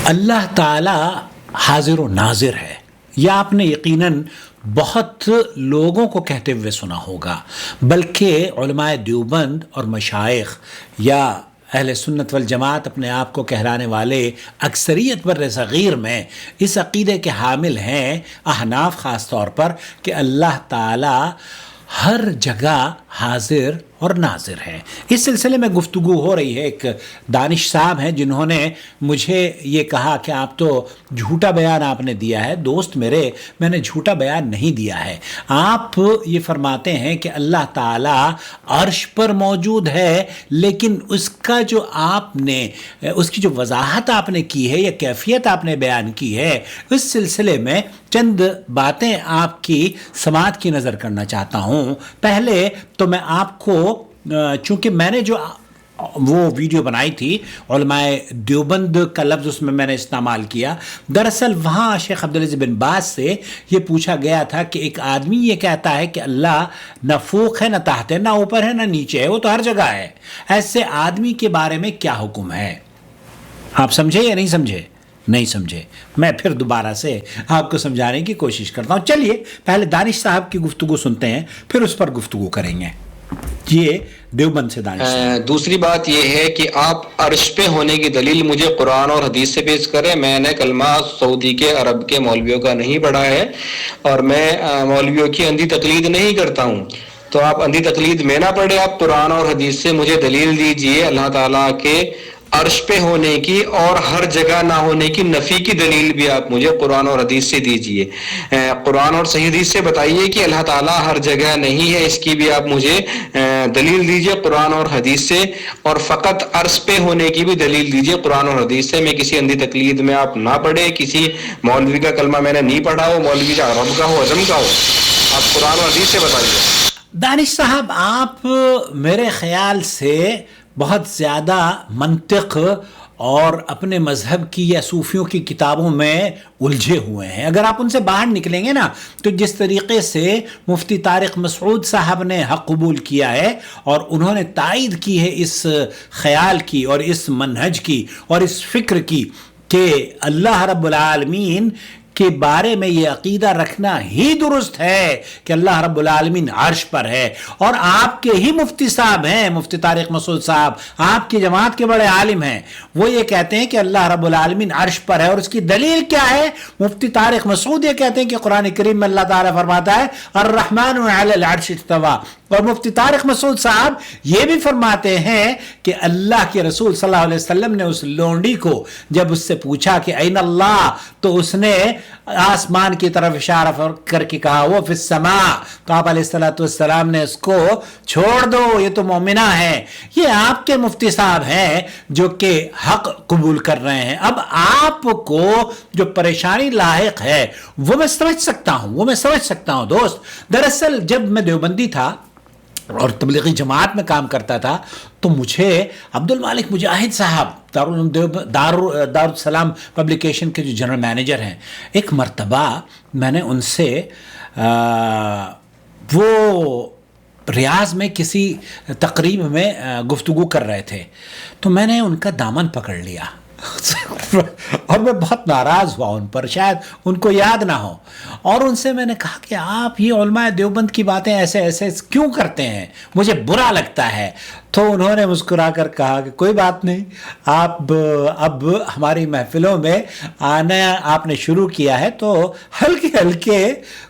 اللہ تعالی حاضر و ناظر ہے، یہ آپ نے یقیناً بہت لوگوں کو کہتے ہوئے سنا ہوگا، بلکہ علماء دیوبند اور مشائخ یا اہل سنت والجماعت اپنے آپ کو کہلانے والے اکثریت بر صغیر میں اس عقیدے کے حامل ہیں، احناف خاص طور پر، کہ اللہ تعالی ہر جگہ حاضر اور ناظر ہے۔ اس سلسلے میں گفتگو ہو رہی ہے، ایک دانش صاحب ہیں جنہوں نے مجھے یہ کہا کہ آپ تو جھوٹا بیان آپ نے دیا ہے۔ دوست میرے، میں نے جھوٹا بیان نہیں دیا ہے۔ آپ یہ فرماتے ہیں کہ اللہ تعالی عرش پر موجود ہے، لیکن اس کا جو آپ نے اس کی جو وضاحت آپ نے کی ہے یا کیفیت آپ نے بیان کی ہے، اس سلسلے میں چند باتیں آپ کی سماعت کی نظر کرنا چاہتا ہوں۔ پہلے تو میں آپ کو، چونکہ میں نے جو وہ ویڈیو بنائی تھی، علماء دیوبند کا لفظ اس میں نے استعمال کیا، دراصل وہاں شیخ عبدالعزیز بن باز سے یہ پوچھا گیا تھا کہ ایک آدمی یہ کہتا ہے کہ اللہ نہ فوق ہے، نہ تحت ہے، نہ اوپر ہے، نہ نیچے ہے، وہ تو ہر جگہ ہے، ایسے آدمی کے بارے میں کیا حکم ہے؟ آپ سمجھے یا نہیں سمجھے؟ نہیں سمجھے۔ میں پھر دوبارہ سے آپ کو سمجھانے کی کوشش کرتا ہوں۔ چلیے پہلے دانش صاحب کی گفتگو سنتے ہیں، پھر اس پر گفتگو کریں گے۔ یہ دیوبند سے دانش صاحب۔ دوسری بات یہ ہے کہ آپ عرش پہ ہونے کی دلیل مجھے قرآن اور حدیث سے پیش کریں۔ میں نے کلمہ سعودی کے عرب کے مولویوں کا نہیں پڑھا ہے، اور میں مولویوں کی اندھی تقلید نہیں کرتا ہوں، تو آپ اندھی تقلید میں نہ پڑھے، آپ قرآن اور حدیث سے مجھے دلیل دیجئے اللہ تعالیٰ کے عرش پہ ہونے کی اور ہر جگہ نہ ہونے کی نفی کی دلیل بھی آپ مجھے قرآن اور حدیث سے دیجئے۔ قرآن اور صحیح حدیث سے بتائیے کہ اللہ تعالیٰ ہر جگہ نہیں ہے، اس کی بھی آپ مجھے دلیل دیجئے قرآن اور حدیث سے، اور فقط عرش پہ ہونے کی بھی دلیل دیجئے قرآن اور حدیث سے۔ میں کسی اندھی تقلید میں آپ نہ پڑھے، کسی مولوی کا کلمہ میں نے نہیں پڑھا ہو، مولوی کا عرب کا ہو، عجم کا ہو، آپ قرآن اور حدیث سے بتائیے۔ دانش صاحب، آپ میرے خیال سے بہت زیادہ منطق اور اپنے مذہب کی یا صوفیوں کی کتابوں میں الجھے ہوئے ہیں۔ اگر آپ ان سے باہر نکلیں گے نا، تو جس طریقے سے مفتی طارق مسعود صاحب نے حق قبول کیا ہے اور انہوں نے تائید کی ہے اس خیال کی اور اس منہج کی اور اس فکر کی کہ اللہ رب العالمین کے بارے میں یہ عقیدہ رکھنا ہی درست ہے کہ اللہ رب العالمین عرش پر ہے، اور آپ کے ہی مفتی صاحب ہیں، مفتی طارق مسعود صاحب، آپ کی جماعت کے بڑے عالم ہیں، وہ یہ کہتے ہیں کہ اللہ رب العالمین عرش پر ہے، اور اس کی دلیل کیا ہے؟ مفتی طارق مسعود یہ کہتے ہیں کہ قرآن کریم میں اللہ تعالیٰ فرماتا ہے الرحمن علی العرش استویٰ، اور مفتی طارق مسعود صاحب یہ بھی فرماتے ہیں کہ اللہ کے رسول صلی اللہ علیہ وسلم نے اس لونڈی کو جب اس سے پوچھا کہ این اللہ، تو اس نے آسمان کی طرف اشارہ کر کے کہا وہ فی السماء، تو آپ علیہ السلام نے اس کو چھوڑ دو، یہ تو مومنہ ہے۔ یہ آپ کے مفتی صاحب ہیں جو کہ حق قبول کر رہے ہیں۔ اب آپ کو جو پریشانی لاحق ہے وہ میں سمجھ سکتا ہوں دوست۔ دراصل جب میں دیوبندی تھا اور تبلیغی جماعت میں کام کرتا تھا، تو مجھے عبد المالک مجاہد صاحب دارالسلام پبلیکیشن کے جو جنرل مینیجر ہیں، ایک مرتبہ میں نے ان سے وہ ریاض میں کسی تقریب میں گفتگو کر رہے تھے، تو میں نے ان کا دامن پکڑ لیا اور میں بہت ناراض ہوا ان پر، شاید ان کو یاد نہ ہو، اور ان سے میں نے کہا کہ آپ یہ علماء دیوبند کی باتیں ایسے کیوں کرتے ہیں، مجھے برا لگتا ہے۔ تو انہوں نے مسکرا کر کہا کہ کوئی بات نہیں، آپ اب ہماری محفلوں میں آنا آپ نے شروع کیا ہے تو ہلکے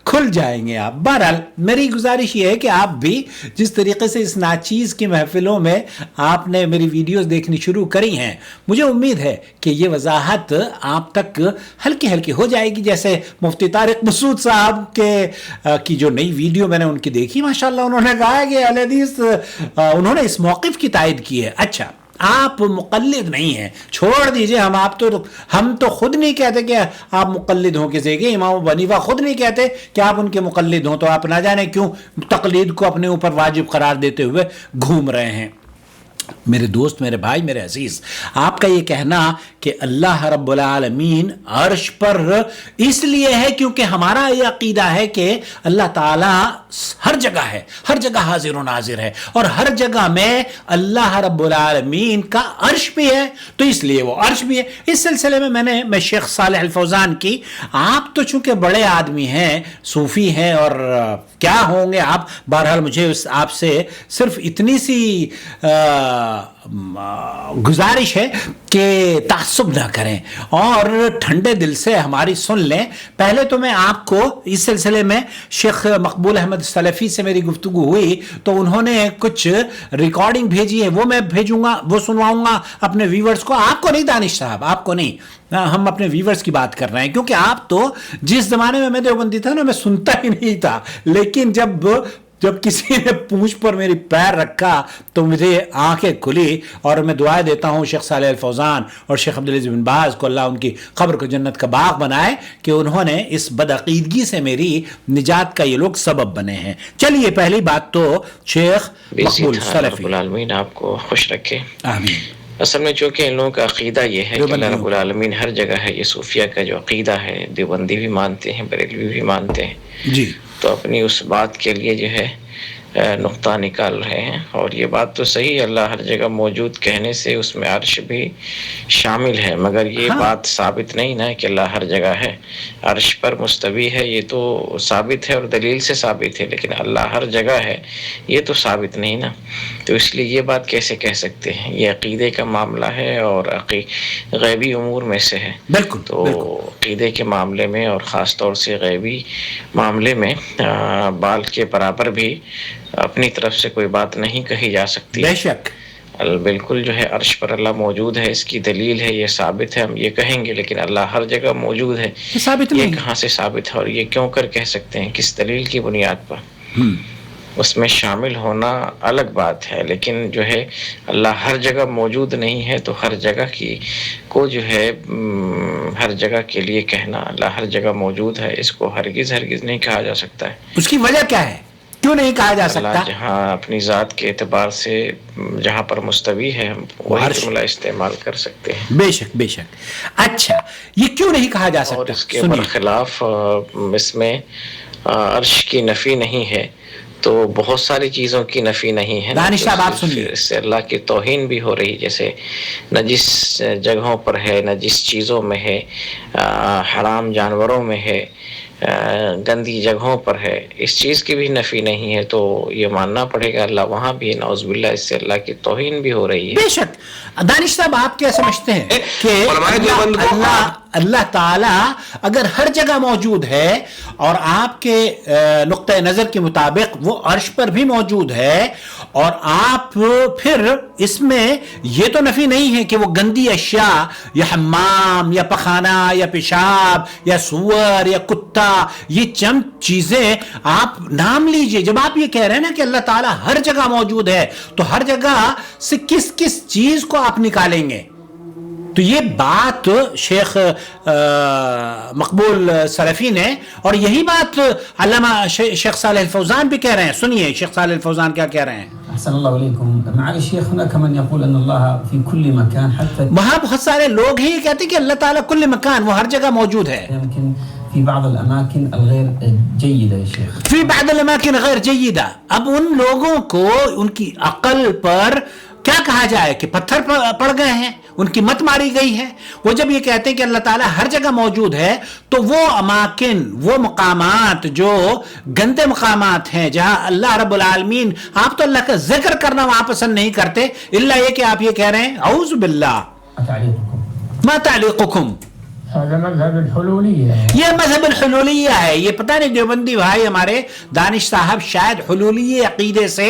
کھل جائیں گے آپ۔ بہرحال میری گزارش یہ ہے کہ آپ بھی جس طریقے سے اس ناچیز کی محفلوں میں آپ نے میری ویڈیوز دیکھنی شروع کری ہیں، مجھے امید ہے کہ یہ وضاحت آپ تک ہلکی ہو جائے گی۔ جیسے مفتی طارق مسعود صاحب کی جو نئی ویڈیو میں نے ان کی دیکھی، ماشاءاللہ انہوں نے کہا کہ اہل حدیث، انہوں نے اس موقف کی تائید کی ہے۔ اچھا، آپ مقلد نہیں ہیں، چھوڑ دیجئے، ہم تو خود نہیں کہتے کہ آپ مقلد ہوں کسی کے، امام ابو حنیفہ خود نہیں کہتے کہ آپ ان کے مقلد ہوں، تو آپ نہ جانے کیوں تقلید کو اپنے اوپر واجب قرار دیتے ہوئے گھوم رہے ہیں۔ میرے دوست، میرے بھائی، میرے عزیز، آپ کا یہ کہنا کہ اللہ رب العالمین عرش پر اس لیے ہے کیونکہ ہمارا یہ عقیدہ ہے کہ اللہ تعالیٰ ہر جگہ ہے، ہر جگہ حاضر و ناظر ہے، اور ہر جگہ میں اللہ رب العالمین کا عرش بھی ہے، تو اس لیے وہ عرش بھی ہے۔ اس سلسلے میں میں شیخ صالح الفوزان کی، آپ تو چونکہ بڑے آدمی ہیں، صوفی ہیں، اور کیا ہوں گے آپ، بہرحال مجھے آپ سے صرف اتنی سی گزارش ہے کہ تعصب نہ کریں اور ٹھنڈے دل سے ہماری سن لیں۔ پہلے تو میں آپ کو اس سلسلے میں شیخ مقبول احمد سلفی سے میری گفتگو ہوئی تو انہوں نے کچھ ریکارڈنگ بھیجی ہے، وہ میں بھیجوں گا، وہ سنواؤں گا اپنے ویورز کو، آپ کو نہیں دانش صاحب، آپ کو نہیں، ہم اپنے ویورز کی بات کر رہے ہیں، کیونکہ آپ تو جس زمانے میں دیوبندی تھا نا، میں سنتا ہی نہیں تھا، لیکن جب کسی نے پونچھ پر میری پیر رکھا تو مجھے آنکھیں کھلی، اور میں دعائیں دیتا ہوں شیخ صالح الفوزان اور شیخ عبدالعزیز بن باز کو، اللہ ان کی قبر کو جنت کا باغ بنائے، کہ انہوں نے اس بدعقیدگی سے میری نجات کا یہ لوگ سبب بنے ہیں۔ چلیے پہلی بات تو شیخ مقبول سلفی، رب العالمین آپ کو خوش رکھے، آمین۔ اصل میں چونکہ ان لوگوں کا عقیدہ یہ ہے کہ اللہ رب العالمین ہر جگہ ہے، یہ صوفیہ کا جو عقیدہ ہے دیوبندی بھی مانتے ہیں، بریلوی بھی مانتے ہیں، جی، تو اپنی اس بات کے لیے جو ہے نقطہ نکال رہے ہیں، اور یہ بات تو صحیح ہے، اللہ ہر جگہ موجود کہنے سے اس میں عرش بھی شامل ہے، مگر یہ بات ثابت نہیں نا کہ اللہ ہر جگہ ہے، عرش پر مستوی ہے، یہ تو ثابت ہے اور دلیل سے ثابت ہے، لیکن اللہ ہر جگہ ہے یہ تو ثابت نہیں نا، تو اس لیے یہ بات کیسے کہہ سکتے ہیں؟ یہ عقیدے کا معاملہ ہے اور غیبی امور میں سے ہے، بالکل، تو عقیدے کے معاملے میں اور خاص طور سے غیبی معاملے میں بال کے برابر بھی اپنی طرف سے کوئی بات نہیں کہی جا سکتی۔ بے شک بالکل جو ہے عرش پر اللہ موجود ہے، اس کی دلیل ہے، یہ ثابت ہے، ہم یہ کہیں گے، لیکن اللہ ہر جگہ موجود ہے ثابت یہ نہیں، کہاں سے ثابت ہے اور یہ کیوں کر کہہ سکتے ہیں، کس دلیل کی بنیاد پر؟ اس میں شامل ہونا الگ بات ہے، لیکن جو ہے اللہ ہر جگہ موجود نہیں ہے، تو ہر جگہ کی کو جو ہے ہر جگہ کے لیے کہنا اللہ ہر جگہ موجود ہے، اس کو ہرگز نہیں کہا جا سکتا ہے۔ اس کی وجہ کیا ہے، کیوں نہیں کہا جا سکتا؟ اللہ جہاں اپنی ذات کے اعتبار سے جہاں پر مستوی ہے، ہم وہی جملہ استعمال کر سکتے ہیں۔ بے شک بے شک۔ اچھا، یہ کیوں نہیں کہا جا سکتا؟ اور اس کے برخلاف اس میں عرش کی نفی نہیں ہے، تو بہت ساری چیزوں کی نفی نہیں ہے، دانش صاحب آپ سنیے، اس سے اللہ کی توہین بھی ہو رہی، جیسے نہ جس جگہوں پر ہے، نہ جس چیزوں میں ہے، حرام جانوروں میں ہے، گندی جگہوں پر ہے، اس چیز کی بھی نفی نہیں ہے، تو یہ ماننا پڑے گا اللہ وہاں بھی، نعوذ باللہ اس سے اللہ کی توہین بھی ہو رہی ہے۔ بے شک۔ دانش صاحب آپ کیا سمجھتے ہیں کہ اللہ تعالیٰ اگر ہر جگہ موجود ہے اور آپ کے نقطہ نظر کے مطابق وہ عرش پر بھی موجود ہے، اور آپ پھر اس میں یہ تو نفی نہیں ہے کہ وہ گندی اشیاء یا حمام یا پخانہ یا پیشاب یا سور یا کتا، یہ چند چیزیں آپ نام لیجئے، جب آپ یہ کہہ رہے ہیں نا کہ اللہ تعالیٰ ہر جگہ موجود ہے، تو ہر جگہ سے کس چیز کو آپ نکالیں گے؟ تو یہ بات شیخ مقبول سلفی نے، اور یہی بات علامہ شیخ صالح الفوزان بھی کہہ رہے ہیں۔ سنیے شیخ صالح الفوزان کیا کہہ رہے ہیں۔ احسن اللہ علیکم۔ معالي الشيخ هناك من يقول ان الله في كل مكان، حتى وہاں بہت سارے لوگ ہی کہتے ہیں کہ اللہ تعالیٰ کل مکان، وہ ہر جگہ موجود ہے، يمكن في بعض الاماكن الغير جيده يا شيخ، فی بعض الاماکن غیر جیدہ۔ اب ان لوگوں کو ان کی عقل پر کیا کہا جائے کہ پتھر پڑ گئے ہیں، ان کی مت ماری گئی ہے۔ وہ جب یہ کہتے ہیں کہ اللہ تعالیٰ ہر جگہ موجود ہے، تو وہ اماکن، وہ مقامات جو گندے مقامات ہیں، جہاں اللہ رب العالمین، آپ تو اللہ کا ذکر کرنا وہاں پسند نہیں کرتے، الا یہ کہ آپ یہ کہہ رہے ہیں اعوذ باللہ، ما تعلیقکم، هذا مذهب الحلولية، یہ مذہب الحلولیہ ہے۔ یہ پتہ نہیں دیوبندی بھائی ہمارے دانش صاحب شاید حلولی عقیدے سے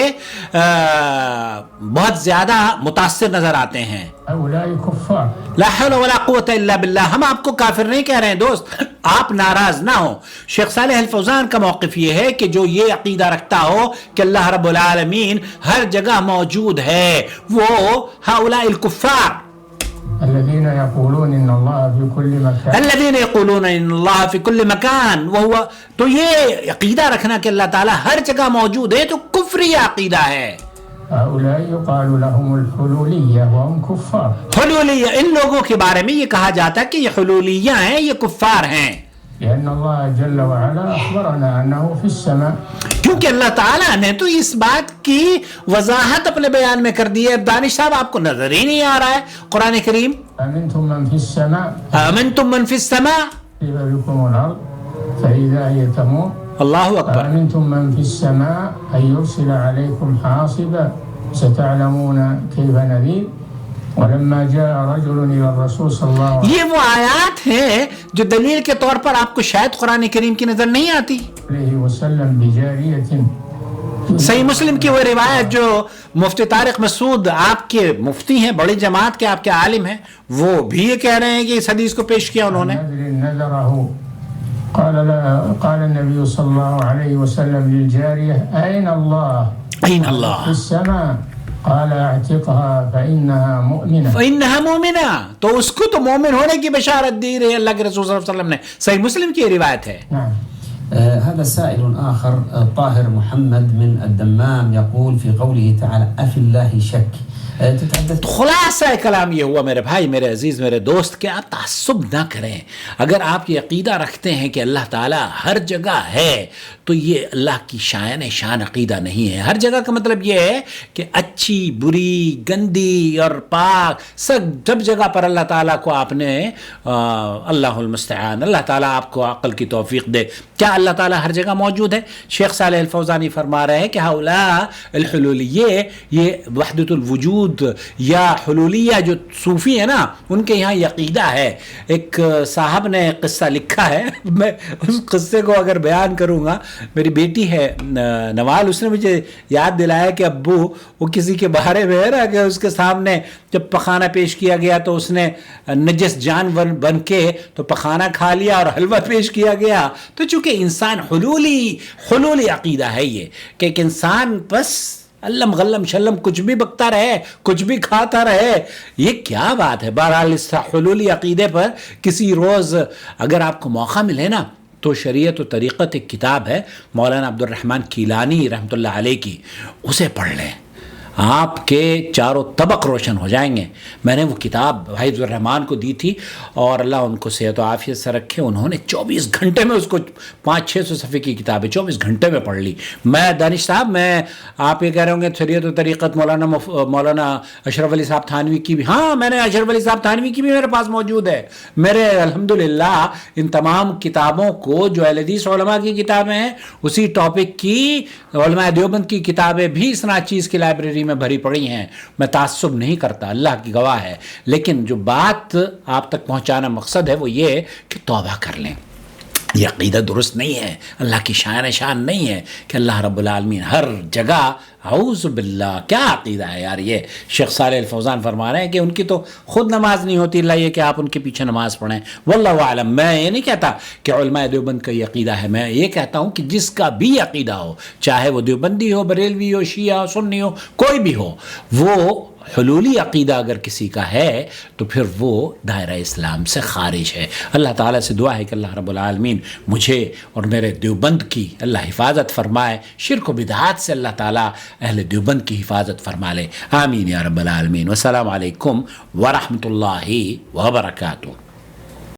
بہت زیادہ متاثر نظر آتے ہیں۔ هؤلاء كفار، لا حول ولا قوت الا باللہ۔ ہم آپ کو کافر نہیں کہہ رہے ہیں دوست، آپ ناراض نہ ہو۔ شیخ صالح الفوزان کا موقف یہ ہے کہ جو یہ عقیدہ رکھتا ہو کہ اللہ رب العالمین ہر جگہ موجود ہے، وہ ہؤلاء الکفار الذين يقولون ان الله في كل مكان، الذين يقولون ان الله في كل مكان وهو، تو یہ عقیدہ رکھنا کہ اللہ تعالیٰ ہر جگہ موجود ہے تو کفری عقیدہ ہے۔ هؤلاء يقال لهم الحلولية وهم كفار. حلولیہ، ان لوگوں کے بارے میں یہ کہا جاتا ہے کہ یہ حلولیہ ہیں، یہ کفار ہیں، لأن الله جل وعلا أخبرنا أنه في السماء. کیونکہ اللہ تعالیٰ نے تو اس بات کی وضاحت اپنے بیان میں کر دی ہے. دانش صاحب آپ کو نظر ہی نہیں آ رہا ہے قرآن کریم؟ أمنتم من في السماء آمنتم من فی السماء، يخسف بكم الأرض فإذا هي تمور. اللہ اکبر. أمنتم من في السماء أن يرسل عليكم حاصبا ستعلمون كيف نذير. ولما جاء رجل إلى الرسول صلى الله یہ وہ آیات ہیں جو دلیل کے طور پر آپ کو شاید قرآن کریم کی نظر نہیں آتی. عليه وسلم بجارية. صحیح مسلم کی وہ روایت جو مفتی طارق مسعود آپ کے مفتی ہیں، بڑی جماعت کے آپ کے عالم ہیں، وہ بھی یہ کہہ رہے ہیں کہ اس حدیث کو پیش کیا انہوں نے. نذره قال النبي صلى الله عليه وسلم للجارية أين الله؟ أين الله؟ في السماء. قال اعتقها فإنها مؤمنة. فإنها مؤمنة، تو اس کو تو مومن ہونے کی بشارت دی رہی ہے اللہ کے رسول صلی اللہ علیہ وسلم نے. صحیح مسلم کی روایت ہے. نعم. هذا سائل آخر طاهر محمد من الدمام يقول في قوله تعالى أفي الله شك. خلاصہ کلام یہ ہوا میرے بھائی، میرے عزیز، میرے دوست، کہ آپ تعصب نہ کریں. اگر آپ یہ عقیدہ رکھتے ہیں کہ اللہ تعالیٰ ہر جگہ ہے تو یہ اللہ کی شان عقیدہ نہیں ہے. ہر جگہ کا مطلب یہ ہے کہ اچھی، بری، گندی اور پاک سب جگہ پر اللہ تعالیٰ کو آپ نے اللہ المستعان، اللہ تعالیٰ آپ کو عقل کی توفیق دے. کیا اللہ تعالیٰ ہر جگہ موجود ہے؟ شیخ صالح الفوزانی فرما رہے ہیں کہ ہؤلاء الحلولیہ، یہ وحدت الوجود یا حلولیہ جو صوفی ہیں نا، ان کے یہاں یہ عقیدہ ہے. ایک صاحب نے قصہ لکھا ہے، میں اس قصے کو اگر بیان کروں گا. میری بیٹی ہے نوال، اس نے مجھے یاد دلایا کہ ابو وہ کسی کے بارے میں ہے نا کہ اس کے سامنے جب پخانہ پیش کیا گیا تو اس نے نجس جانور بن کے تو پخانہ کھا لیا، اور حلوہ پیش کیا گیا. تو چونکہ انسان حلولی عقیدہ ہے یہ کہ ایک انسان بس علم غلم شلم کچھ بھی بکتا رہے، کچھ بھی کھاتا رہے. یہ کیا بات ہے؟ بہرحال اس حلولی عقیدے پر کسی روز اگر آپ کو موقع ملے نا تو شریعت و طریقت ایک کتاب ہے مولانا عبد الرحمن کیلانی رحمۃ اللہ علیہ کی، اسے پڑھ لیں، آپ کے چاروں طبق روشن ہو جائیں گے. میں نے وہ کتاب بھائی عبد الرحمن کو دی تھی، اور اللہ ان کو صحت و عافیت سے رکھے، انہوں نے 24 گھنٹے میں اس کو 500-600 صفحے کی کتاب ہے 24 گھنٹے میں پڑھ لی. میں دانش صاحب، میں آپ یہ کہہ رہے ہوں گے شریعت و طریقت مولانا اشرف علی صاحب تھانوی کی بھی، ہاں میں نے اشرف علی صاحب تھانوی کی بھی میرے پاس موجود ہے. میرے الحمدللہ ان تمام کتابوں کو جو اہل حدیث علماء کی کتابیں ہیں، اسی ٹاپک کی علماء دیوبند کی کتابیں بھی اس ناچیز کی لائبریری میں بھری پڑی ہیں. میں تعصب نہیں کرتا، اللہ کی گواہ ہے، لیکن جو بات آپ تک پہنچانا مقصد ہے وہ یہ کہ توبہ کر لیں. یہ عقیدہ درست نہیں ہے، اللہ کی شان نہیں ہے کہ اللہ رب العالمین ہر جگہ. اعوذ باللہ، کیا عقیدہ ہے یار یہ؟ شیخ صالح الفوزان فرما رہے ہیں کہ ان کی تو خود نماز نہیں ہوتی، اللہ یہ کہ آپ ان کے پیچھے نماز پڑھیں. واللہ اعلم. میں یہ نہیں کہتا کہ علماء دیوبند کا یہ عقیدہ ہے، میں یہ کہتا ہوں کہ جس کا بھی عقیدہ ہو، چاہے وہ دیوبندی ہو، بریلوی ہو، شیعہ ہو، سنی ہو، کوئی بھی ہو، وہ حلولی عقیدہ اگر کسی کا ہے تو پھر وہ دائرہ اسلام سے خارج ہے. اللہ تعالیٰ سے دعا ہے کہ اللہ رب العالمین مجھے اور میرے دیوبند کی اللہ حفاظت فرمائے، شرک و بدعات سے اللہ تعالیٰ اہل دیوبند کی حفاظت فرما لے. آمین یا رب العالمین. والسلام علیکم ورحمۃ اللہ وبرکاتہ.